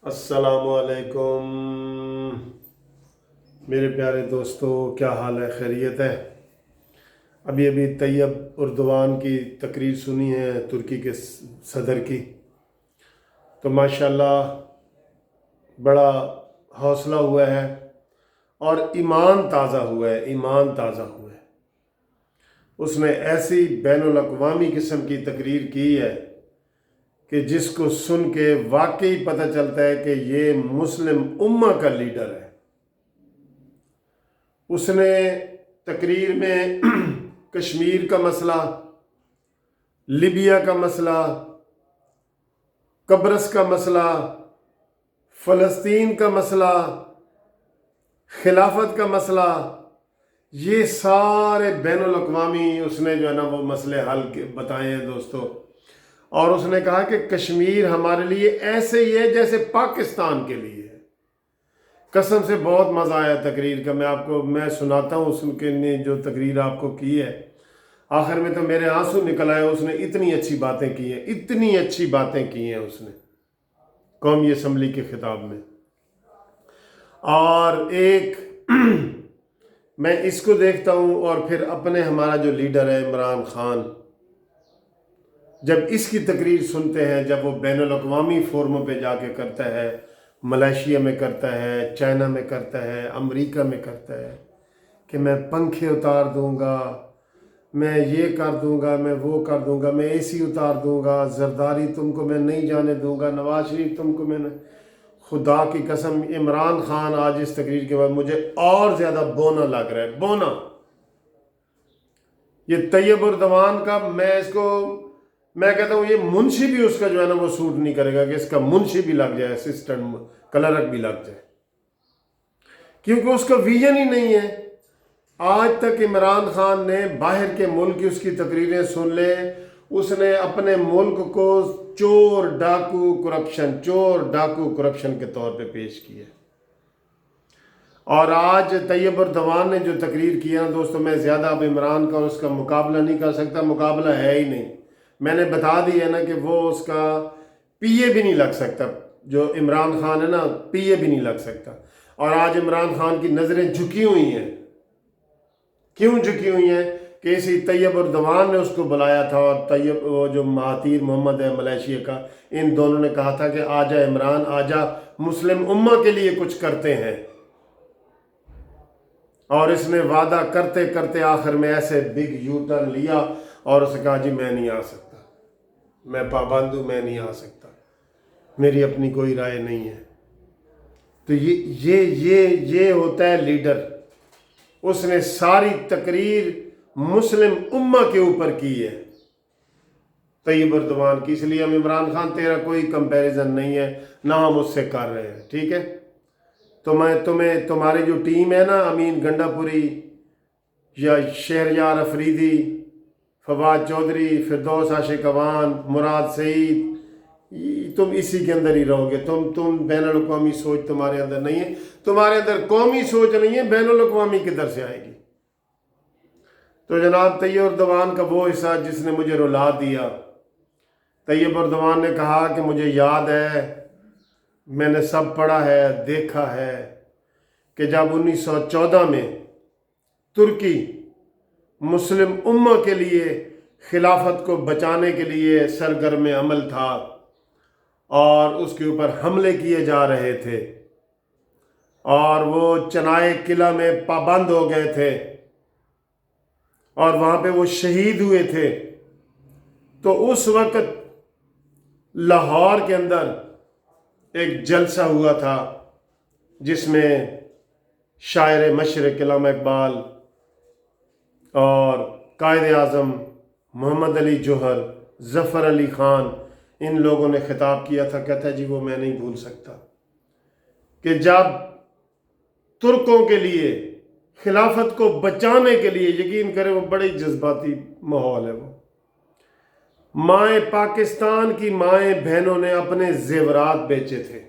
السلام علیکم میرے پیارے دوستو، کیا حال ہے؟ خیریت ہے؟ ابھی طیب اردوان کی تقریر سنی ہے ترکی کے صدر کی، تو ماشاءاللہ بڑا حوصلہ ہوا ہے اور ایمان تازہ ہوا ہے، ایمان تازہ ہوا ہے۔ اس نے ایسی بین الاقوامی قسم کی تقریر کی ہے کہ جس کو سن کے واقعی پتہ چلتا ہے کہ یہ مسلم امہ کا لیڈر ہے۔ اس نے تقریر میں کشمیر کا مسئلہ، لیبیا کا مسئلہ، قبرص کا مسئلہ، فلسطین کا مسئلہ، خلافت کا مسئلہ، یہ سارے بین الاقوامی اس نے جو ہے نا وہ مسئلے حل بتائے ہیں دوستو۔ اور اس نے کہا کہ کشمیر ہمارے لیے ایسے ہی ہے جیسے پاکستان کے لیے ہے۔ قسم سے بہت مزہ آیا تقریر کا۔ میں سناتا ہوں اس کے نے جو تقریر آپ کو کی ہے، آخر میں تو میرے آنسو نکل آئے۔ اس نے اتنی اچھی باتیں کی ہیں، اتنی اچھی باتیں کی ہیں اس نے قومی اسمبلی کے خطاب میں۔ اور ایک میں اس کو دیکھتا ہوں اور پھر اپنے ہمارا جو لیڈر ہے عمران خان، جب اس کی تقریر سنتے ہیں، جب وہ بین الاقوامی فورموں پہ جا کے کرتا ہے، ملائیشیا میں کرتا ہے، چائنا میں کرتا ہے، امریکہ میں کرتا ہے کہ میں پنکھے اتار دوں گا، میں یہ کر دوں گا، میں وہ کر دوں گا، میں اے سی اتار دوں گا، زرداری تم کو میں نہیں جانے دوں گا، نواز شریف تم کو میں نے۔ خدا کی قسم عمران خان آج اس تقریر کے بعد مجھے اور زیادہ بونا لگ رہا ہے، بونا۔ یہ طیب اردوان کا میں کہتا ہوں یہ منشی بھی اس کا جو ہے نا وہ سوٹ نہیں کرے گا کہ اس کا منشی بھی لگ جائے، اسسٹنٹ کلرک بھی لگ جائے، کیونکہ اس کا ویژن ہی نہیں ہے۔ آج تک عمران خان نے باہر کے ملک کی اس کی تقریریں سن لے، اس نے اپنے ملک کو چور ڈاکو کرپشن کے طور پہ پیش کیا۔ اور آج طیب اردوان نے جو تقریر کی ہے نا دوستو، میں زیادہ اب عمران کا اور اس کا مقابلہ نہیں کر سکتا، مقابلہ ہے ہی نہیں۔ میں نے بتا دی ہے نا کہ وہ اس کا پی اے بھی نہیں لگ سکتا، جو عمران خان ہے نا پی اے بھی نہیں لگ سکتا۔ اور آج عمران خان کی نظریں جھکی ہوئی ہیں۔ کیوں جھکی ہوئی ہیں؟ کہ اسی طیب اردوان نے اس کو بلایا تھا، اور وہ جو مہاتیر محمد ہے ملائیشیا کا، ان دونوں نے کہا تھا کہ آجا عمران، آجا مسلم امہ کے لیے کچھ کرتے ہیں۔ اور اس نے وعدہ کرتے کرتے آخر میں ایسے بگ یو ٹرن لیا اور اسے کہا جی میں نہیں آ سکتا، میں پابند ہوں، میں نہیں آ سکتا، میری اپنی کوئی رائے نہیں ہے۔ تو یہ ہوتا ہے لیڈر۔ اس نے ساری تقریر مسلم امہ کے اوپر کی ہے طیب اردوان کی، اس لیے ہم عمران خان تیرا کوئی کمپیریزن نہیں ہے، نہ ہم اس سے کر رہے ہیں، ٹھیک ہے؟ تو میں تمہاری جو ٹیم ہے نا، امین گنڈا پوری یا شہریار افریدی، فواد چودھری، فردوس عاشق اوان، مراد سعید، تم اسی کے اندر ہی رہو گے۔ تم بین الاقوامی سوچ تمہارے اندر نہیں ہے، تمہارے اندر قومی سوچ نہیں ہے، بین الاقوامی کدھر سے آئے گی؟ تو جناب طیب اردوان کا وہ حصہ جس نے مجھے رلا دیا، طیب اردوان نے کہا کہ مجھے یاد ہے، میں نے سب پڑھا ہے، دیکھا ہے کہ جب 1914 میں ترکی مسلم امہ کے لیے خلافت کو بچانے کے لیے سرگرم عمل تھا اور اس کے اوپر حملے کیے جا رہے تھے اور وہ چنائے قلعہ میں پابند ہو گئے تھے اور وہاں پہ وہ شہید ہوئے تھے، تو اس وقت لاہور کے اندر ایک جلسہ ہوا تھا جس میں شاعر مشرق علامہ اقبال اور قائد اعظم محمد علی جوہر، ظفر علی خان، ان لوگوں نے خطاب کیا تھا۔ کہتا ہے جی وہ میں نہیں بھول سکتا کہ جب ترکوں کے لیے خلافت کو بچانے کے لیے، یقین کریں وہ بڑی جذباتی ماحول ہے، وہ مائیں پاکستان کی مائیں بہنوں نے اپنے زیورات بیچے تھے،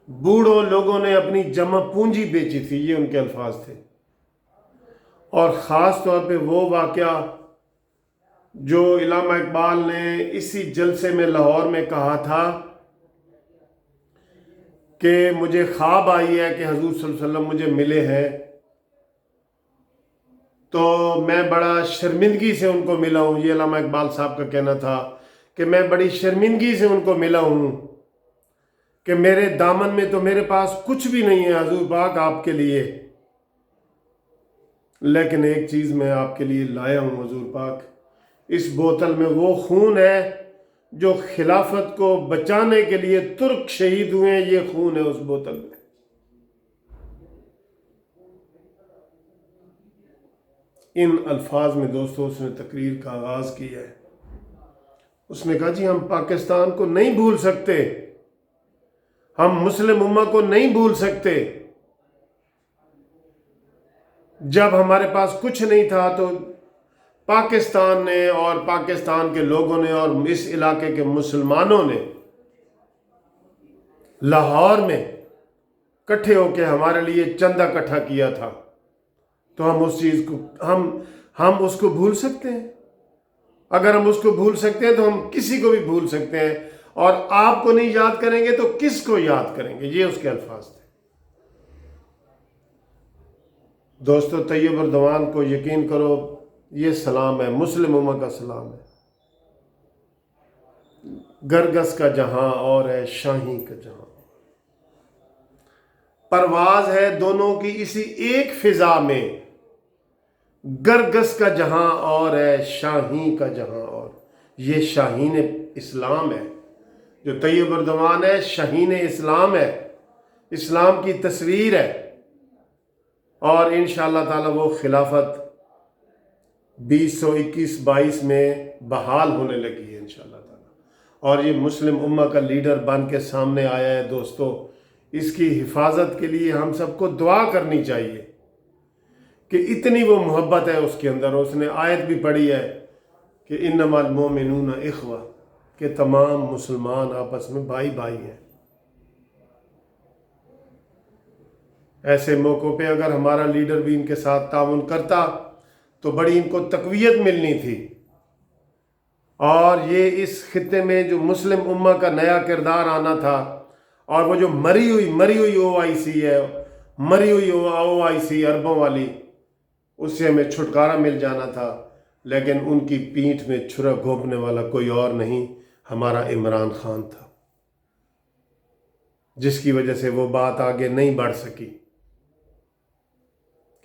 بوڑھوں لوگوں نے اپنی جمع پونجی بیچی تھی، یہ ان کے الفاظ تھے۔ اور خاص طور پہ وہ واقعہ جو علامہ اقبال نے اسی جلسے میں لاہور میں کہا تھا کہ مجھے خواب آئی ہے کہ حضور صلی اللہ علیہ وسلم مجھے ملے ہیں، تو میں بڑا شرمندگی سے ان کو ملا ہوں. یہ علامہ اقبال صاحب کا کہنا تھا کہ میں بڑی شرمندگی سے ان کو ملا ہوں کہ میرے دامن میں تو میرے پاس کچھ بھی نہیں ہے حضور پاک آپ کے لیے، لیکن ایک چیز میں آپ کے لیے لایا ہوں حضور پاک. اس بوتل میں وہ خون ہے جو خلافت کو بچانے کے لیے ترک شہید ہوئے ہیں، یہ خون ہے اس بوتل میں. ان الفاظ میں دوستو اس نے تقریر کا آغاز کیا ہے. اس نے کہا جی ہم پاکستان کو نہیں بھول سکتے، ہم مسلم امہ کو نہیں بھول سکتے. جب ہمارے پاس کچھ نہیں تھا تو پاکستان نے اور پاکستان کے لوگوں نے اور اس علاقے کے مسلمانوں نے لاہور میں کٹھے ہو کے ہمارے لیے چندہ اکٹھا کیا تھا. تو ہم اس چیز کو ہم اس کو بھول سکتے ہیں؟ اگر ہم اس کو بھول سکتے ہیں تو ہم کسی کو بھی بھول سکتے ہیں، اور آپ کو نہیں یاد کریں گے تو کس کو یاد کریں گے؟ یہ اس کے الفاظ تھے. دوستو طیب اردوان کو یقین کرو یہ سلام ہے، مسلم امہ کا سلام ہے. گرگس کا جہاں اور ہے شاہی کا جہاں، پرواز ہے دونوں کی اسی ایک فضا میں. گرگس کا جہاں اور ہے شاہی کا جہاں اور. یہ شاہین اسلام ہے، جو طیب اردوان ہے شاہین اسلام ہے، اسلام کی تصویر ہے. اور انشاءاللہ تعالی وہ خلافت 2021-22 میں بحال ہونے لگی ہے انشاءاللہ تعالی، اور یہ مسلم امہ کا لیڈر بن کے سامنے آیا ہے. دوستو اس کی حفاظت کے لیے ہم سب کو دعا کرنی چاہیے کہ اتنی وہ محبت ہے اس کے اندر. اس نے آیت بھی پڑھی ہے کہ انما المؤمنون اخوہ، کہ تمام مسلمان آپس میں بھائی بھائی ہیں. ایسے موقعوں پہ اگر ہمارا لیڈر بھی ان کے ساتھ تعاون کرتا تو بڑی ان کو تقویت ملنی تھی. اور یہ اس خطے میں جو مسلم امہ کا نیا کردار آنا تھا، اور وہ جو مری ہوئی او آئی سی ہے، مری ہوئی او آئی سی عربوں والی، اس سے ہمیں چھٹکارا مل جانا تھا. لیکن ان کی پیٹھ میں چھرا گھونپنے والا کوئی اور نہیں، ہمارا عمران خان تھا، جس کی وجہ سے وہ بات آگے نہیں بڑھ سکی.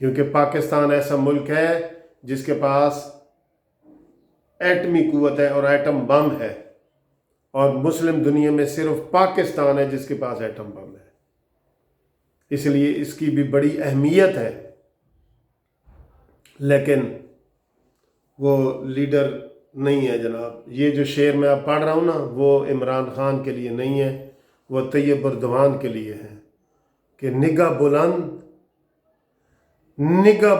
کیونکہ پاکستان ایسا ملک ہے جس کے پاس ایٹمی قوت ہے اور ایٹم بم ہے، اور مسلم دنیا میں صرف پاکستان ہے جس کے پاس ایٹم بم ہے. اس لیے اس کی بھی بڑی اہمیت ہے. لیکن وہ لیڈر نہیں ہے جناب. یہ جو شعر میں آپ پڑھ رہا ہوں نا، وہ عمران خان کے لیے نہیں ہے، وہ طیب اردوان کے لیے ہے. کہ نگاہ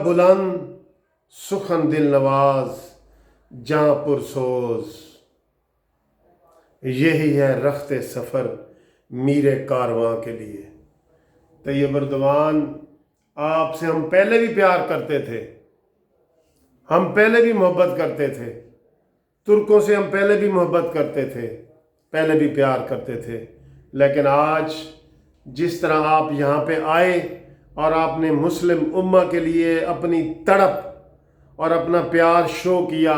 بلند سخن دل نواز جاں پرسوز، یہی ہے رخت سفر میرے کارواں کے لیے. طیب اردوان آپ سے ہم پہلے بھی پیار کرتے تھے، ہم پہلے بھی محبت کرتے تھے، ترکوں سے ہم پہلے بھی محبت کرتے تھے، پہلے بھی پیار کرتے تھے. لیکن آج جس طرح آپ یہاں پہ آئے اور آپ نے مسلم امہ کے لیے اپنی تڑپ اور اپنا پیار شو کیا،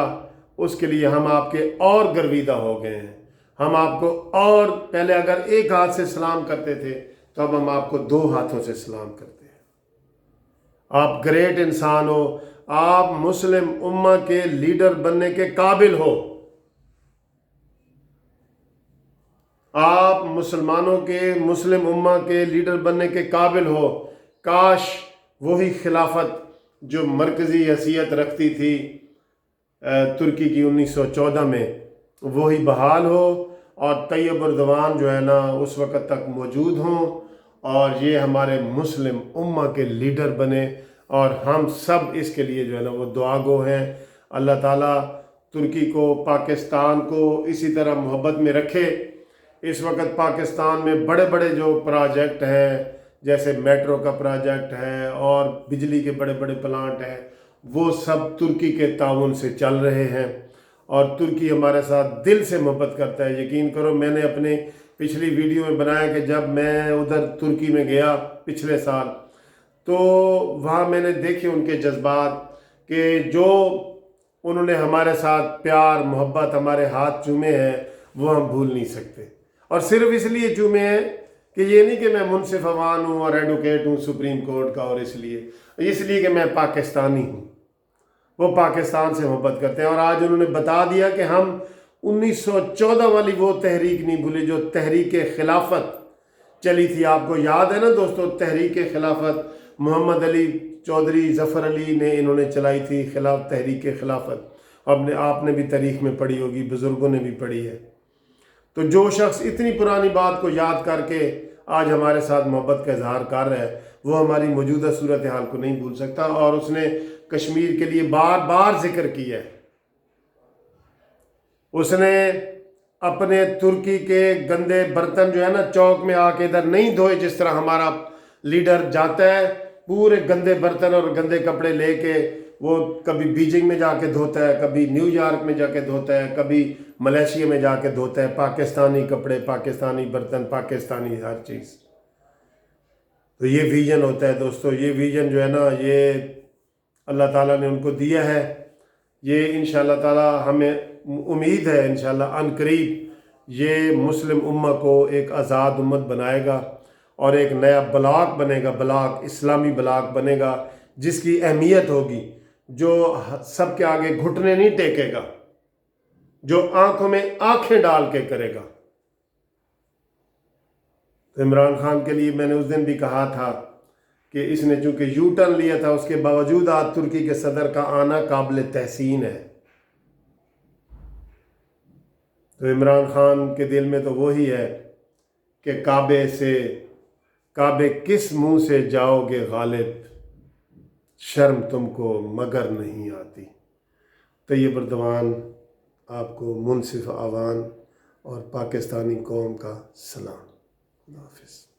اس کے لیے ہم آپ کے اور گرویدہ ہو گئے ہیں. ہم آپ کو اور پہلے اگر ایک ہاتھ سے سلام کرتے تھے تو اب ہم آپ کو 2 ہاتھوں سے سلام کرتے ہیں. آپ گریٹ انسان ہو، آپ مسلم امہ کے لیڈر بننے کے قابل ہو. آپ مسلم امہ کے لیڈر بننے کے قابل ہو. کاش وہی خلافت جو مرکزی حیثیت رکھتی تھی ترکی کی 1914 میں، وہی بحال ہو، اور طیب اردوان جو ہے نا اس وقت تک موجود ہوں، اور یہ ہمارے مسلم امہ کے لیڈر بنے. اور ہم سب اس کے لیے جو ہے نا وہ دعا گو ہیں. اللہ تعالیٰ ترکی کو، پاکستان کو اسی طرح محبت میں رکھے. اس وقت پاکستان میں بڑے بڑے جو پروجیکٹ ہیں، جیسے میٹرو کا پروجیکٹ ہے اور بجلی کے بڑے بڑے پلانٹ ہیں، وہ سب ترکی کے تعاون سے چل رہے ہیں. اور ترکی ہمارے ساتھ دل سے محبت کرتا ہے. یقین کرو میں نے اپنے پچھلی ویڈیو میں بنایا کہ جب میں ادھر ترکی میں گیا پچھلے سال تو وہاں میں نے دیکھے ان کے جذبات کہ جو انہوں نے ہمارے ساتھ پیار محبت ہمارے ہاتھ چومے ہیں وہ ہم بھول نہیں سکتے. اور صرف اس لیے چومے ہیں کہ یہ نہیں کہ میں منصف عوان ہوں اور ایڈوکیٹ ہوں سپریم کورٹ کا، اور اس لیے کہ میں پاکستانی ہوں. وہ پاکستان سے محبت کرتے ہیں. اور آج انہوں نے بتا دیا کہ ہم 1914 والی وہ تحریک نہیں بھولے جو تحریک خلافت چلی تھی. آپ کو یاد ہے نا دوستو، تحریک خلافت محمد علی چودھری ظفر علی نے انہوں نے چلائی تھی تحریک خلافت. آپ نے بھی تاریخ میں پڑھی ہوگی، بزرگوں نے بھی پڑھی ہے. تو جو شخص اتنی پرانی بات کو یاد کر کے آج ہمارے ساتھ محبت کا اظہار کر رہا ہے وہ ہماری موجودہ صورتحال کو نہیں بھول سکتا. اور اس نے کشمیر کے لیے بار بار ذکر کیا ہے. اس نے اپنے ترکی کے گندے برتن جو ہے نا چوک میں آ کے ادھر نہیں دھوئے جس طرح ہمارا لیڈر جاتا ہے پورے گندے برتن اور گندے کپڑے لے کے. وہ کبھی بیجنگ میں جا کے دھوتا ہے، کبھی نیو یارک میں جا کے دھوتا ہے، کبھی ملیشیا میں جا کے دھوتا ہے. پاکستانی کپڑے، پاکستانی برتن، پاکستانی ہر چیز. تو یہ ویژن ہوتا ہے دوستو. یہ ویژن جو ہے نا یہ اللہ تعالیٰ نے ان کو دیا ہے. یہ انشاءاللہ تعالیٰ ہمیں امید ہے انشاءاللہ عن قریب یہ مسلم امہ کو ایک آزاد امت بنائے گا اور ایک نیا بلاک بنے گا، بلاک اسلامی بلاک بنے گا جس کی اہمیت ہوگی، جو سب کے آگے گھٹنے نہیں ٹیکے گا، جو آنکھوں میں آنکھیں ڈال کے کرے گا. تو عمران خان کے لیے میں نے اس دن بھی کہا تھا کہ اس نے چونکہ یو ٹرن لیا تھا اس کے باوجود آج ترکی کے صدر کا آنا قابل تحسین ہے. تو عمران خان کے دل میں تو وہی ہے کہ کعبے کس منہ سے جاؤ گے غالب، شرم تم کو مگر نہیں آتی. طیب اردوان آپ کو منصف عوان اور پاکستانی قوم کا سلام. اللہ حافظ.